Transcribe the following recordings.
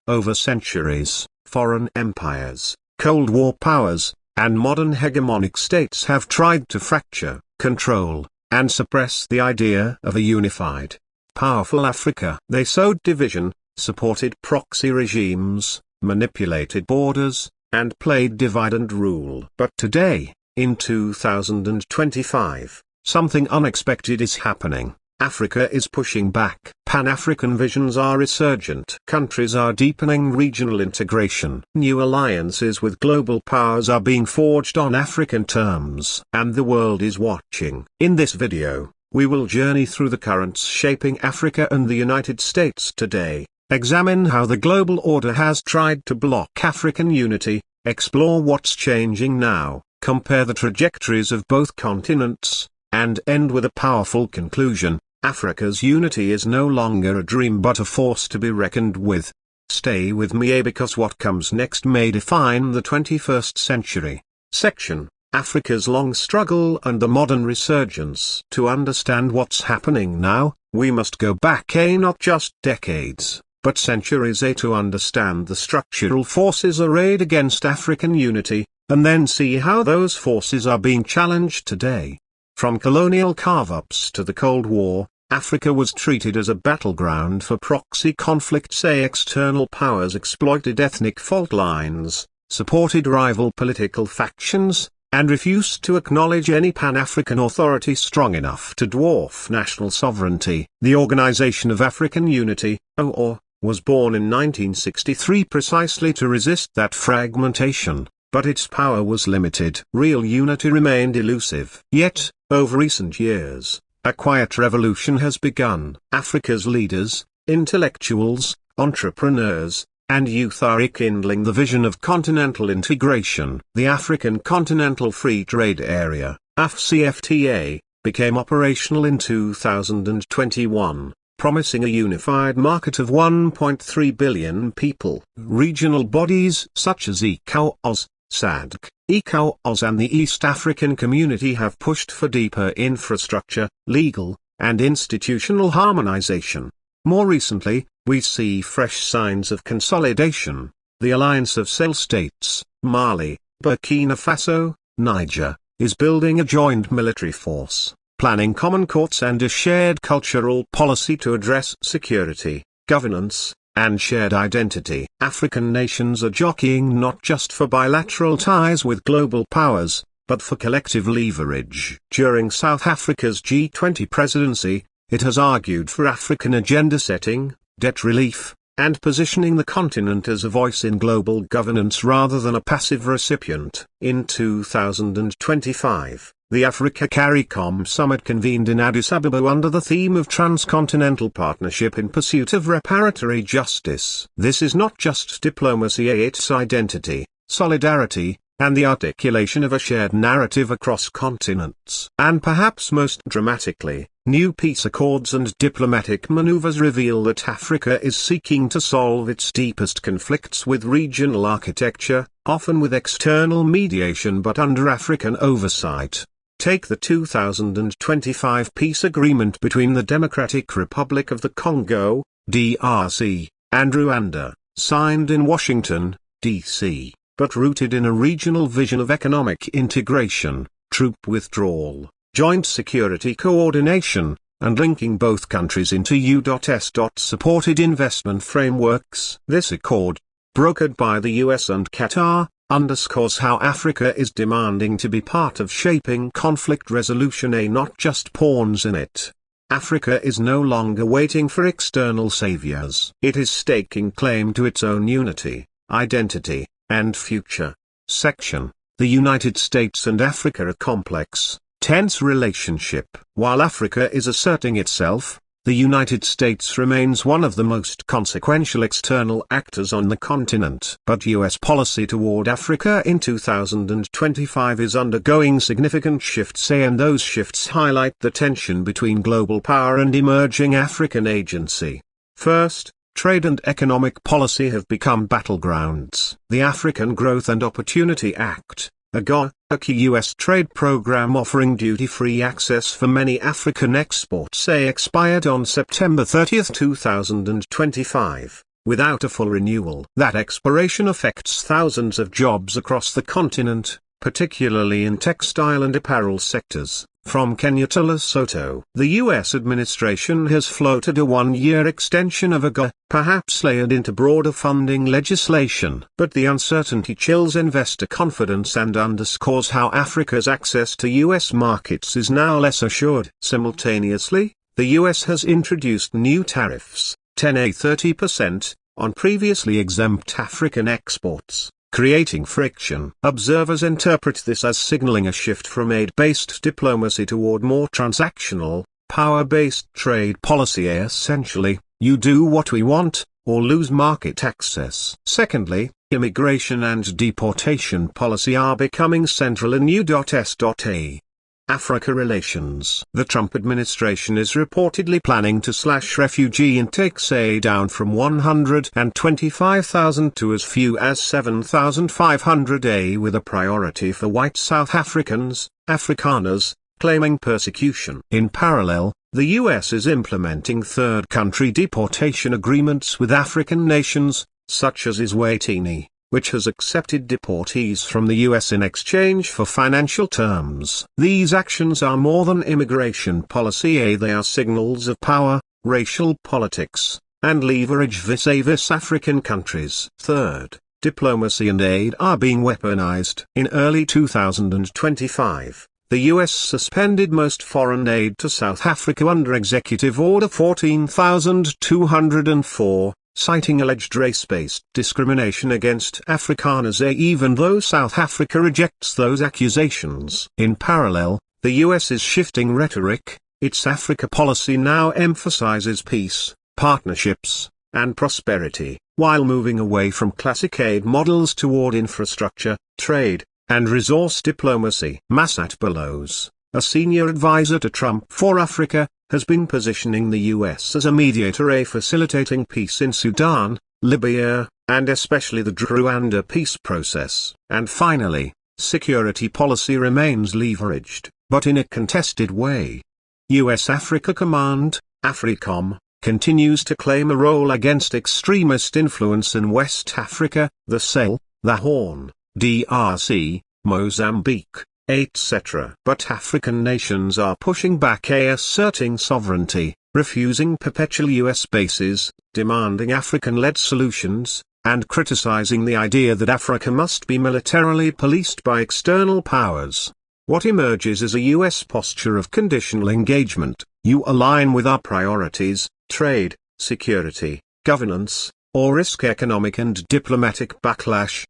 Over centuries, foreign empires, Cold War powers, and modern hegemonic states have tried to fracture, control, and suppress the idea of a unified, powerful Africa. They sowed division, supported proxy regimes, manipulated borders, and played divide and rule. But today, in 2025, something unexpected is happening. Africa is pushing back. Pan-African visions are resurgent. Countries are deepening regional integration. New alliances with global powers are being forged on African terms. And the world is watching. In this video, we will journey through the currents shaping Africa and the United States today, examine how the global order has tried to block African unity, explore what's changing now, compare the trajectories of both continents, and end with a powerful conclusion. Africa's unity is no longer a dream but a force to be reckoned with. Stay with me because what comes next may define the 21st century. Section: Africa's long struggle and the modern resurgence. To understand what's happening now, we must go back not just decades, but centuries to understand the structural forces arrayed against African unity, and then see how those forces are being challenged today. From colonial carve-ups to the Cold War, Africa was treated as a battleground for proxy conflicts. External powers exploited ethnic fault lines, supported rival political factions, and refused to acknowledge any Pan-African authority strong enough to dwarf national sovereignty. The Organization of African Unity, OAU, was born in 1963 precisely to resist that fragmentation, but its power was limited. Real unity remained elusive. Yet, over recent years, a quiet revolution has begun. Africa's leaders, intellectuals, entrepreneurs, and youth are rekindling the vision of continental integration. The African Continental Free Trade Area, AfCFTA, became operational in 2021, promising a unified market of 1.3 billion people. Regional bodies such as ECOWAS, SADC, ECOWAS and the East African Community have pushed for deeper infrastructure, legal, and institutional harmonization. More recently, we see fresh signs of consolidation. The Alliance of Sahel States, Mali, Burkina Faso, Niger, is building a joint military force, planning common courts and a shared cultural policy to address security, governance, and shared identity. African nations are jockeying not just for bilateral ties with global powers, but for collective leverage. During South Africa's G20 presidency, it has argued for African agenda setting, debt relief, and positioning the continent as a voice in global governance rather than a passive recipient. In 2025, the Africa CARICOM summit convened in Addis Ababa under the theme of transcontinental partnership in pursuit of reparatory justice. This is not just diplomacy, it's identity, solidarity, and the articulation of a shared narrative across continents. And perhaps most dramatically, new peace accords and diplomatic maneuvers reveal that Africa is seeking to solve its deepest conflicts with regional architecture, often with external mediation but under African oversight. Take the 2025 peace agreement between the Democratic Republic of the Congo, DRC, and Rwanda, signed in Washington, D.C., but rooted in a regional vision of economic integration, troop withdrawal, joint security coordination, and linking both countries into U.S.-supported investment frameworks. This accord, brokered by the US and Qatar, underscores how Africa is demanding to be part of shaping conflict resolution, not just pawns in it. Africa is no longer waiting for external saviors. It is staking claim to its own unity, identity, and future. Section: The United States and Africa, a complex, tense relationship. While Africa is asserting itself, the United States remains one of the most consequential external actors on the continent. But US policy toward Africa in 2025 is undergoing significant shifts, and those shifts highlight the tension between global power and emerging African agency. First, trade and economic policy have become battlegrounds. The African Growth and Opportunity Act, AGOA, a key U.S. trade program offering duty-free access for many African exports, expired on September 30, 2025, without a full renewal. That expiration affects thousands of jobs across the continent, particularly in textile and apparel sectors, from Kenya to Lesotho. The U.S. administration has floated a one-year extension of AGOA, perhaps layered into broader funding legislation. But the uncertainty chills investor confidence and underscores how Africa's access to U.S. markets is now less assured. Simultaneously, the U.S. has introduced new tariffs, 10–30%, on previously exempt African exports, creating friction. Observers interpret this as signaling a shift from aid-based diplomacy toward more transactional, power-based trade policy. Essentially, you do what we want, or lose market access. Secondly, immigration and deportation policy are becoming central in U.S.A. Africa relations. The Trump administration is reportedly planning to slash refugee intakes down from 125,000 to as few as 7,500 with a priority for white South Africans, Afrikaners, claiming persecution. In parallel, the U.S. is implementing third-country deportation agreements with African nations, such as Eswatini, which has accepted deportees from the U.S. in exchange for financial terms. These actions are more than immigration policy. They are signals of power, racial politics, and leverage vis-a-vis African countries. Third, diplomacy and aid are being weaponized. In early 2025, the U.S. suspended most foreign aid to South Africa under Executive Order 14204, citing alleged race-based discrimination against Afrikaners, even though South Africa rejects those accusations. In parallel, the U.S. is shifting rhetoric. Its Africa policy now emphasizes peace, partnerships, and prosperity, while moving away from classic aid models toward infrastructure, trade, and resource diplomacy. Massat Bellows, a senior advisor to Trump for Africa, has been positioning the U.S. as a mediator, facilitating peace in Sudan, Libya, and especially the Rwanda peace process. And finally, security policy remains leveraged, but in a contested way. U.S. Africa Command, AFRICOM, continues to claim a role against extremist influence in West Africa, the Sahel, the Horn, DRC, Mozambique, etc. But African nations are pushing back, asserting sovereignty, refusing perpetual U.S. bases, demanding African-led solutions, and criticizing the idea that Africa must be militarily policed by external powers. What emerges is a U.S. posture of conditional engagement. You align with our priorities, trade, security, governance, or risk economic and diplomatic backlash.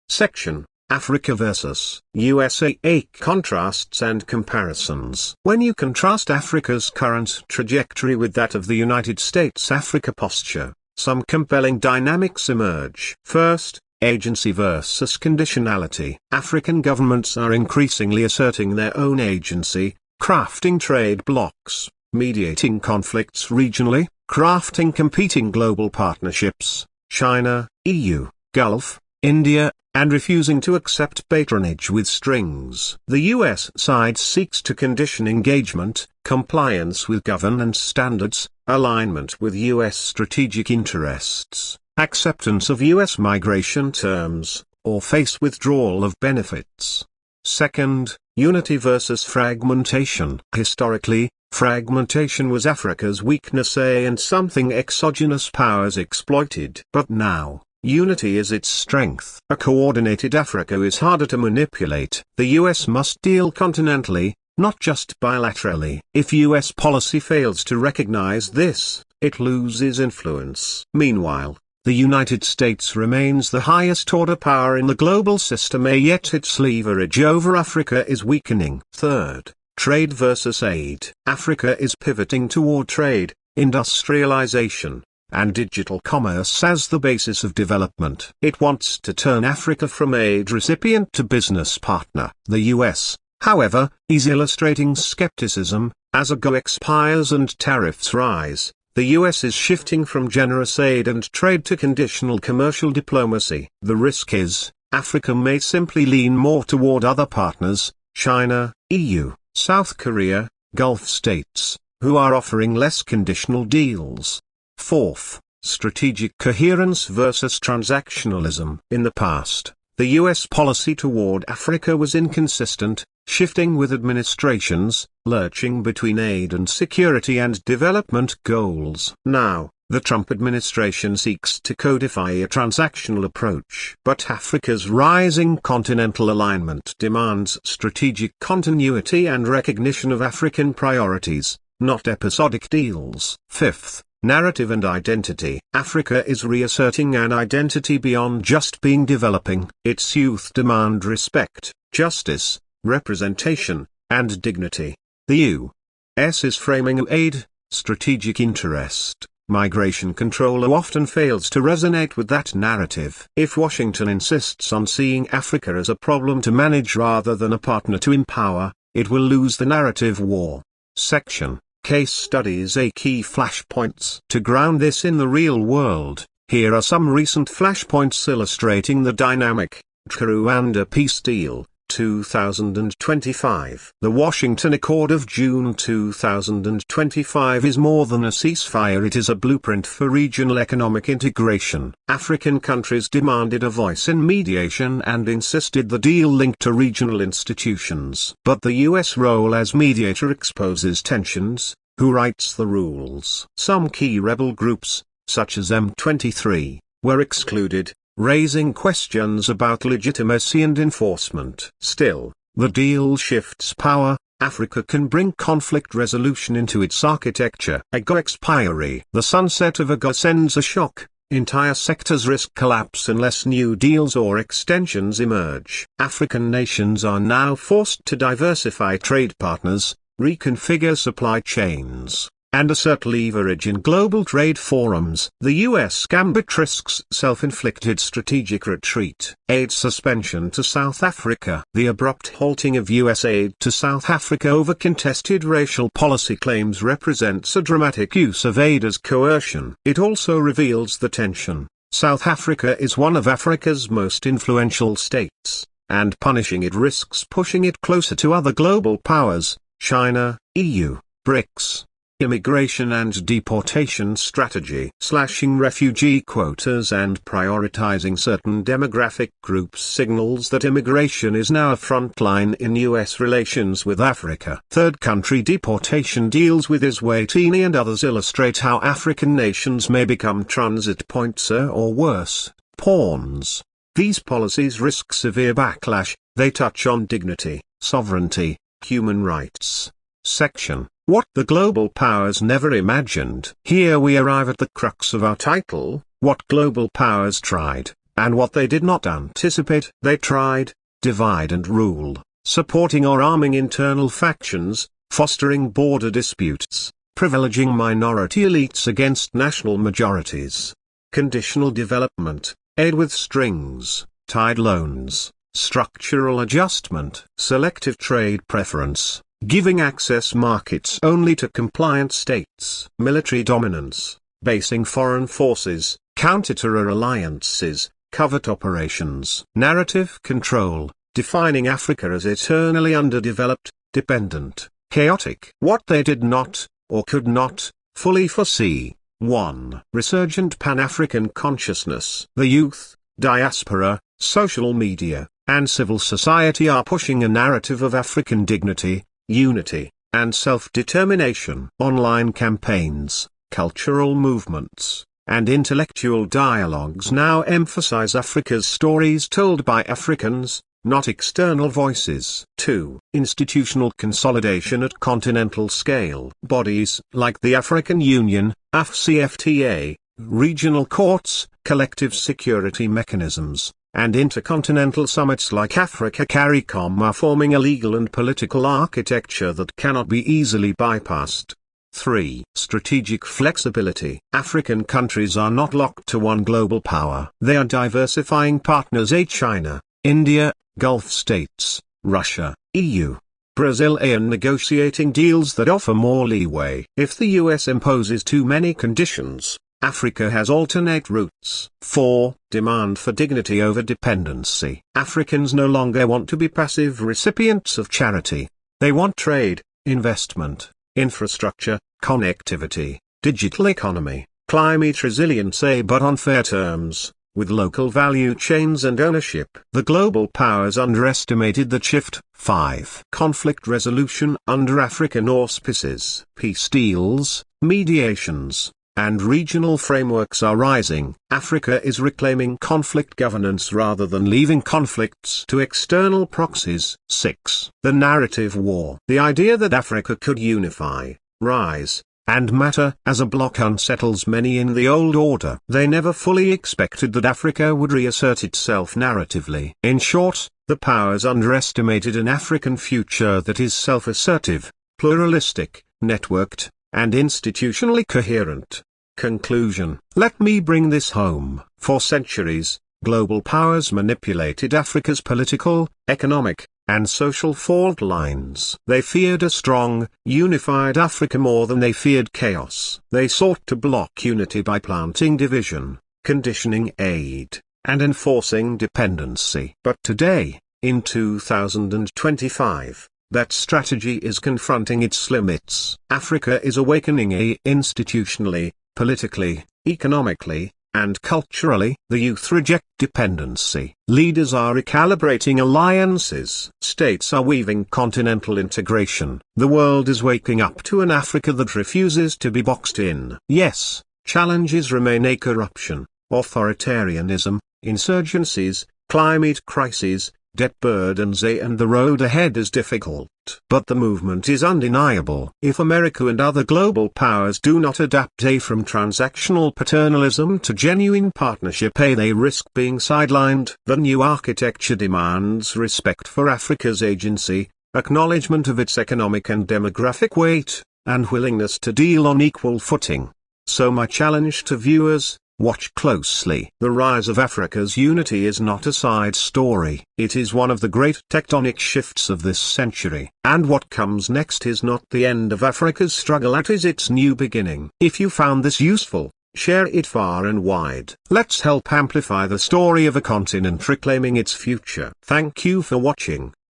Section Africa versus USA. Contrasts and comparisons. When you contrast Africa's current trajectory with that of the United States' Africa posture, some compelling dynamics emerge. First, agency versus conditionality. African governments are increasingly asserting their own agency, crafting trade blocs, mediating conflicts regionally, crafting competing global partnerships, China, EU, Gulf, India, and refusing to accept patronage with strings. The U.S. side seeks to condition engagement, compliance with governance standards, alignment with U.S. strategic interests, acceptance of U.S. migration terms, or face withdrawal of benefits. Second, unity versus fragmentation. Historically, fragmentation was Africa's weakness, and something exogenous powers exploited. But now, unity is its strength. A coordinated Africa is harder to manipulate. The U.S. must deal continentally, not just bilaterally. If U.S. policy fails to recognize this, it loses influence. Meanwhile, the United States remains the highest order power in the global system, yet its leverage over Africa is weakening. Third, trade versus aid. Africa is pivoting toward trade, industrialization, and digital commerce as the basis of development. It wants to turn Africa from aid recipient to business partner. The U.S., however, is illustrating skepticism. As AGOA expires and tariffs rise, the U.S. is shifting from generous aid and trade to conditional commercial diplomacy. The risk is, Africa may simply lean more toward other partners, China, EU, South Korea, Gulf states, who are offering less conditional deals. Fourth, Strategic coherence versus transactionalism. In the past, the U.S. policy toward Africa was inconsistent, shifting with administrations, lurching between aid and security and development goals. Now, the Trump administration seeks to codify a transactional approach. But Africa's rising continental alignment demands strategic continuity and recognition of African priorities, not episodic deals. Fifth, narrative and identity. Africa is reasserting an identity beyond just being developing. Its youth demand respect, justice, representation, and dignity. The U.S. is framing aid, strategic interest, migration control often fails to resonate with that narrative. If Washington insists on seeing Africa as a problem to manage rather than a partner to empower, it will lose the narrative war. Section Case studies. A key flashpoints. To ground this in the real world, here are some recent flashpoints illustrating the dynamic. Rwanda peace deal, 2025. The Washington Accord of June 2025 is more than a ceasefire, it is a blueprint for regional economic integration. African countries demanded a voice in mediation and insisted the deal linked to regional institutions. But the U.S. role as mediator exposes tensions. Who writes the rules? Some key rebel groups, such as M23, were excluded, raising questions about legitimacy and enforcement. Still, the deal shifts power. Africa can bring conflict resolution into its architecture. AGOA expiry. The sunset of AGOA sends a shock. Entire sectors risk collapse unless new deals or extensions emerge. African nations are now forced to diversify trade partners, reconfigure supply chains, and assert leverage in global trade forums. The U.S. gambit risks self-inflicted strategic retreat. Aid suspension to South Africa. The abrupt halting of U.S. aid to South Africa over contested racial policy claims represents a dramatic use of aid as coercion. It also reveals the tension. South Africa is one of Africa's most influential states, and punishing it risks pushing it closer to other global powers. China, EU, BRICS. Immigration and deportation strategy. Slashing refugee quotas and prioritizing certain demographic groups signals that immigration is now a frontline in U.S. relations with Africa. Third country deportation deals with Eswatini and others illustrate how African nations may become transit points or worse, pawns. These policies risk severe backlash. They touch on dignity, sovereignty, human rights. Section What the Global Powers Never Imagined. Here we arrive at the crux of our title, what global powers tried, and what they did not anticipate. They tried, divide and rule, supporting or arming internal factions, fostering border disputes, privileging minority elites against national majorities. Conditional development, aid with strings, tied loans, structural adjustment, selective trade preference, giving access markets only to compliant states, military dominance, basing foreign forces, counter-terror alliances, covert operations, narrative control, defining Africa as eternally underdeveloped, dependent, chaotic. What they did not, or could not, fully foresee. 1. Resurgent Pan-African consciousness. The youth, diaspora, social media, and civil society are pushing a narrative of African dignity, unity, and self-determination. Online campaigns, cultural movements, and intellectual dialogues now emphasize Africa's stories told by Africans, not external voices. 2. Institutional consolidation at continental scale. Bodies like the African Union, AfCFTA, regional courts, collective security mechanisms, and intercontinental summits like Africa CARICOM are forming a legal and political architecture that cannot be easily bypassed. 3. Strategic flexibility. African countries are not locked to one global power. They are diversifying partners: China, India, Gulf states, Russia, EU, Brazil, and negotiating deals that offer more leeway. If the US imposes too many conditions, Africa has alternate routes. 4. Demand for dignity over dependency. Africans no longer want to be passive recipients of charity. They want trade, investment, infrastructure, connectivity, digital economy, climate resilience but on fair terms, with local value chains and ownership. The global powers underestimated the shift. 5. Conflict resolution under African auspices. Peace deals, mediations, and regional frameworks are rising. Africa is reclaiming conflict governance rather than leaving conflicts to external proxies. 6. The narrative war. The idea that Africa could unify, rise, and matter as a bloc unsettles many in the old order. They never fully expected that Africa would reassert itself narratively. In short, the powers underestimated an African future that is self-assertive, pluralistic, networked, and institutionally coherent. Conclusion. Let me bring this home. For centuries, global powers manipulated Africa's political, economic, and social fault lines. They feared a strong, unified Africa more than they feared chaos. They sought to block unity by planting division, conditioning aid, and enforcing dependency. But today, in 2025, that strategy is confronting its limits. Africa is awakening institutionally, politically, economically, and culturally. The youth reject dependency. Leaders are recalibrating alliances. States are weaving continental integration. The world is waking up to an Africa that refuses to be boxed in. Yes, challenges remain: corruption, authoritarianism, insurgencies, climate crises, debt burdens, and the road ahead is difficult. But the movement is undeniable. If America and other global powers do not adapt from transactional paternalism to genuine partnership, they risk being sidelined. The new architecture demands respect for Africa's agency, acknowledgement of its economic and demographic weight, and willingness to deal on equal footing. So my challenge to viewers: watch closely. The rise of Africa's unity is not a side story. It is one of the great tectonic shifts of this century. And what comes next is not the end of Africa's struggle, it is its new beginning. If you found this useful, share it far and wide. Let's help amplify the story of a continent reclaiming its future. Thank you for watching.